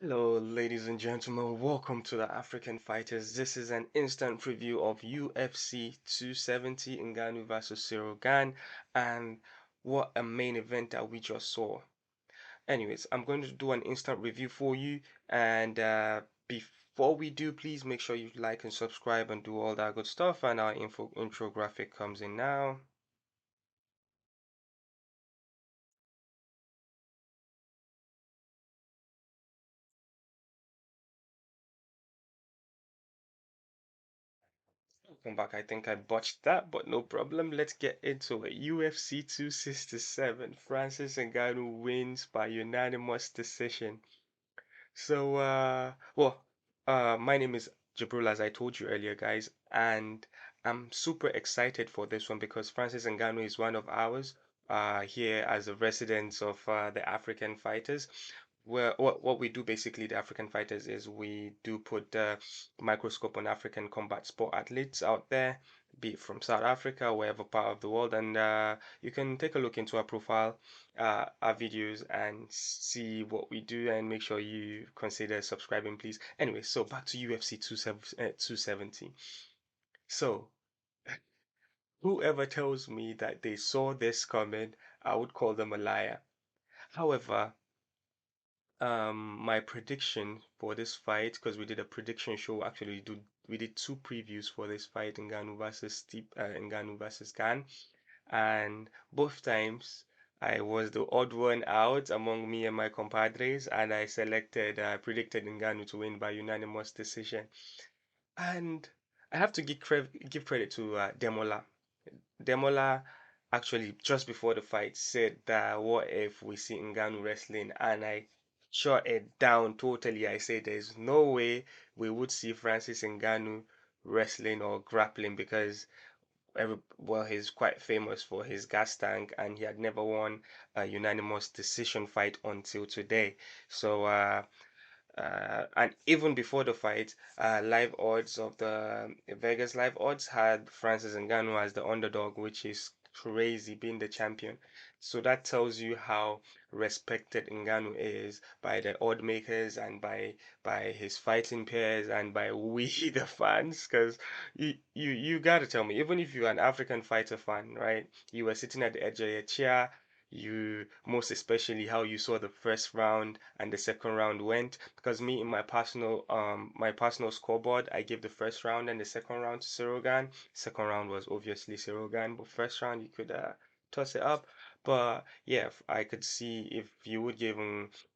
Hello, ladies and gentlemen. Welcome to the African Fighters. This is an instant preview of UFC 270 Ngannou versus Ciryl Gane, and what a main event that we just saw. Anyways, I'm going to do an instant review for you, and before we do, please make sure you like and subscribe and do all that good stuff. And our intro graphic comes in now. Come back. I think I botched that, but no problem. Let's get into it. UFC 267. Francis Ngannou wins by unanimous decision. So, my name is Jabril, as I told you earlier, guys, and I'm super excited for this one because Francis Ngannou is one of ours here as a resident of the African fighters. Well, what we do basically, the African fighters, is we do put the microscope on African combat sport athletes out there, be it from South Africa, wherever part of the world, and you can take a look into our profile, our videos, and see what we do, and make sure you consider subscribing, please. Anyway, so back to UFC 270. So, whoever tells me that they saw this coming, I would call them a liar. However, my prediction for this fight, because we did a prediction show, actually we did two previews for this fight, Ngannou versus Gane, and both times I was the odd one out among me and my compadres, and I predicted Ngannou to win by unanimous decision. And I have to give credit to Demola. Demola actually just before the fight said that what if we see Ngannou wrestling, and I shot it down totally. I said there's no way we would see Francis Ngannou wrestling or grappling because he's quite famous for his gas tank, and he had never won a unanimous decision fight until today. So and even before the fight, live odds of the Vegas live odds had Francis Ngannou as the underdog, which is crazy, being the champion. So that tells you how respected Ngannou is by the odd makers and by his fighting peers and by we the fans. Because you gotta tell me, even if you're an African fighter fan, right? You were sitting at the edge of your chair. You most especially how you saw the first round and the second round went, because me in my personal scoreboard, I give the first round and the second round to Ciryl Gane. Second round was obviously Ciryl Gane, but first round you could toss it up. But yeah, I could see if you would give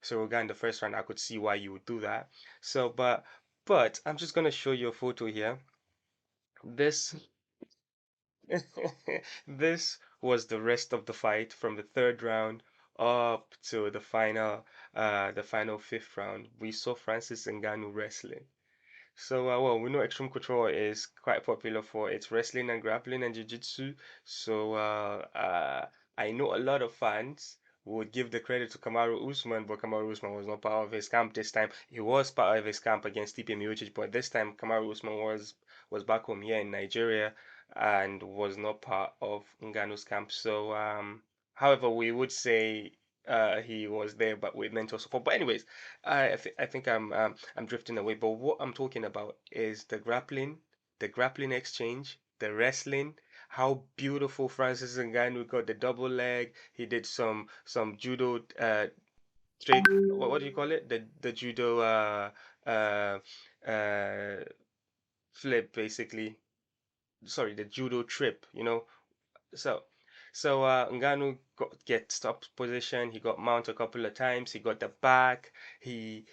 Ciryl Gane the first round, I could see why you would do that. So but I'm just gonna show you a photo here. This this was the rest of the fight from the third round up to the final fifth round. We saw Francis Ngannou wrestling. So, we know Extreme Couture is quite popular for its wrestling and grappling and jiu-jitsu. So, I know a lot of fans would give the credit to Kamaru Usman, but Kamaru Usman was not part of his camp this time. He was part of his camp against Stipe Miocic, but this time Kamaru Usman was back home here in Nigeria and was not part of Ngannou's camp. So, however, we would say he was there, but with mental support. But anyways, I think I'm drifting away. But what I'm talking about is the grappling exchange, the wrestling. How beautiful Francis Ngannou got the double leg. He did some judo trick. What do you call it? The judo uh uh flip basically. Sorry, the judo trip. So, Ngannou get stop position. He got mount a couple of times. He got the back. He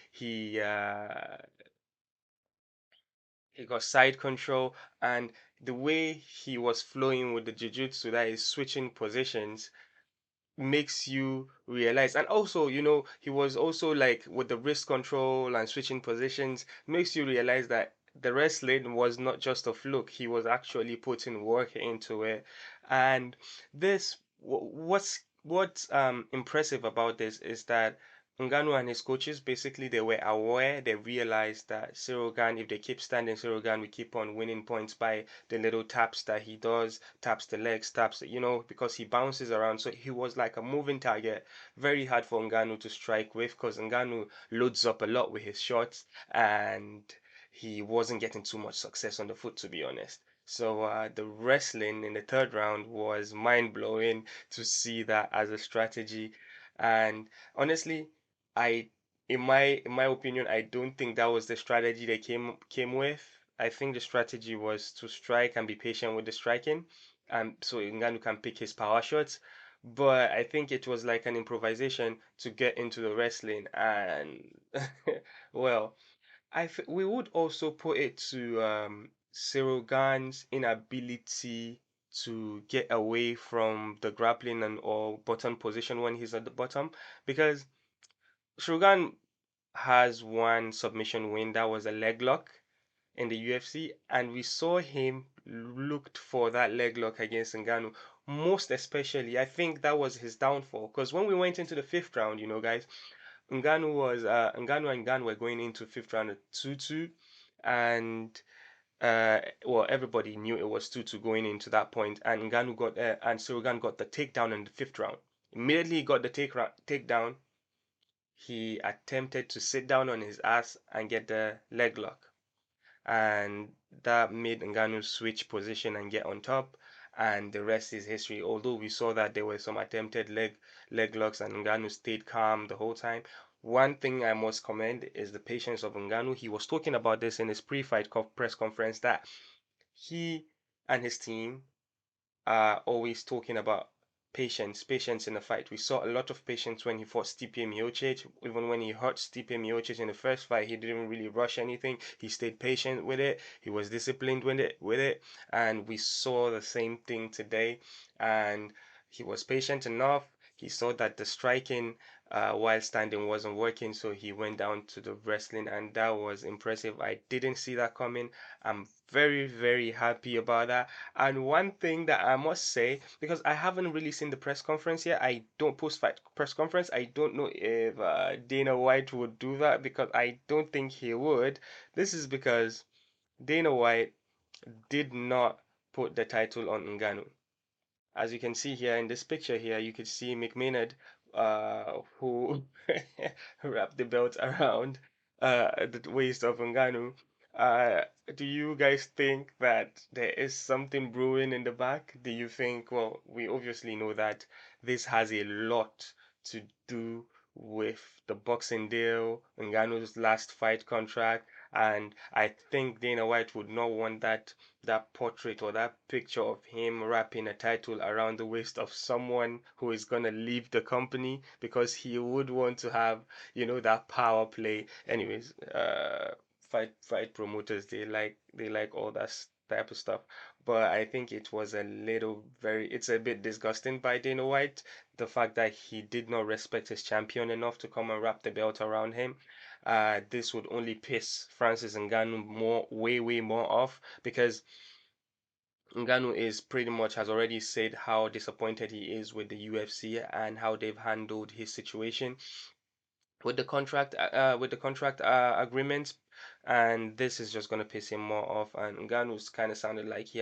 got side control, and the way he was flowing with the jiu-jitsu, that is switching positions, makes you realize. And also, he was also like with the wrist control and switching positions, makes you realize that the wrestling was not just a fluke. He was actually putting work into it. And what's impressive about this is that Ngannou and his coaches, basically, they were aware. They realized that Ciryl Gane, if they keep standing, Ciryl Gane will keep on winning points by the little taps that he does, taps the legs, taps, because he bounces around. So he was like a moving target, very hard for Ngannou to strike with, because Ngannou loads up a lot with his shots, and he wasn't getting too much success on the foot, to be honest. So the wrestling in the third round was mind blowing to see that as a strategy. And honestly, I in my opinion, I don't think that was the strategy they came with. I think the strategy was to strike and be patient with the striking, so Ngannou can pick his power shots. But I think it was like an improvisation to get into the wrestling, and well, we would also put it to Ciryl Gane's inability to get away from the grappling and or bottom position when he's at the bottom, because Shogun has one submission win that was a leg lock in the UFC, and we saw him looked for that leg lock against Ngannou. Most especially, I think that was his downfall. Because when we went into the fifth round, guys, Ngannou and Ngannou were going into fifth round at 2-2, and well, everybody knew it was 2-2 going into that point, and Ngannou got and Ciryl Gane got the takedown in the fifth round. Immediately he got the takedown, he attempted to sit down on his ass and get the leg lock. And that made Ngannou switch position and get on top. And the rest is history. Although we saw that there were some attempted leg locks and Ngannou stayed calm the whole time. One thing I must commend is the patience of Ngannou. He was talking about this in his pre-fight press conference that he and his team are always talking about patience in the fight. We saw a lot of patience when he fought Stipe Miocic. Even when he hurt Stipe Miocic in the first fight, he didn't really rush anything. He stayed patient with it. He was disciplined with it, and we saw the same thing today. And he was patient enough. He saw that the striking while standing wasn't working, so he went down to the wrestling, and that was impressive. I didn't see that coming. I'm very, very happy about that. And one thing that I must say, because I haven't really seen the press conference yet, I don't post-fight press conference. I don't know if Dana White would do that, because I don't think he would. This is because Dana White did not put the title on Ngannou. As you can see here in this picture here, you can see McMahon, who wrapped the belt around the waist of Ngannou. Uh, do you guys think that there is something brewing in the back? Do you think, well, we obviously know that this has a lot to do with the boxing deal, Ngannou's last fight contract, and I think Dana White would not want that portrait or that picture of him wrapping a title around the waist of someone who is gonna leave the company, because he would want to have, that power play. Anyways, fight promoters, they like all that type of stuff. But I think it was it's a bit disgusting by Dana White, the fact that he did not respect his champion enough to come and wrap the belt around him. This would only piss Francis Ngannou way, way more off, because Ngannou is pretty much has already said how disappointed he is with the UFC and how they've handled his situation with the contract agreements, and this is just gonna piss him more off. And Ngannou's kind of sounded like he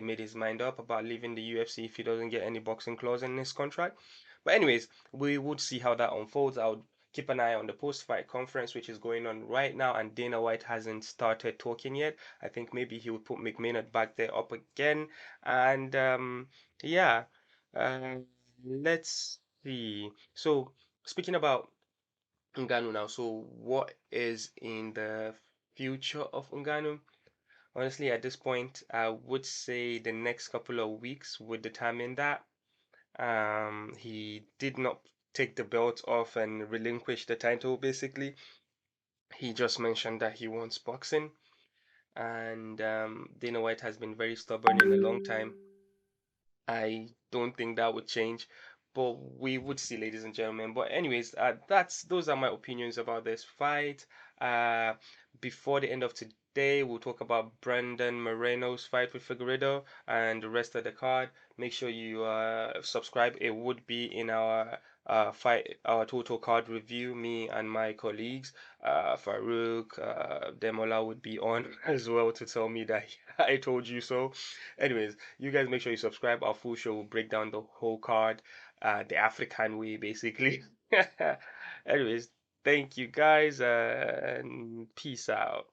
made his mind up about leaving the UFC if he doesn't get any boxing clause in his contract. But anyways, we would see how that unfolds. I would keep an eye on the post-fight conference, which is going on right now, and Dana White hasn't started talking yet. I think maybe he would put McMahon back there up again, and yeah, uh, let's see. So speaking about Ngannou now. So what is in the future of Ngannou? Honestly, at this point, I would say the next couple of weeks would determine that. He did not take the belt off and relinquish the title, basically. He just mentioned that he wants boxing, and Dana White has been very stubborn in a long time. I don't think that would change, but we would see, ladies and gentlemen. But anyways, those are my opinions about this fight. Uh, Before the end of today, we'll talk about Brandon Moreno's fight with Figueredo and the rest of the card. Make sure you subscribe. It would be in our fight our total card review. Me and my colleagues, Farouk, Demola would be on as well to tell me that I told you so. Anyways, you guys make sure you subscribe. Our full show will break down the whole card, the African way, basically. Anyways, thank you guys, and peace out.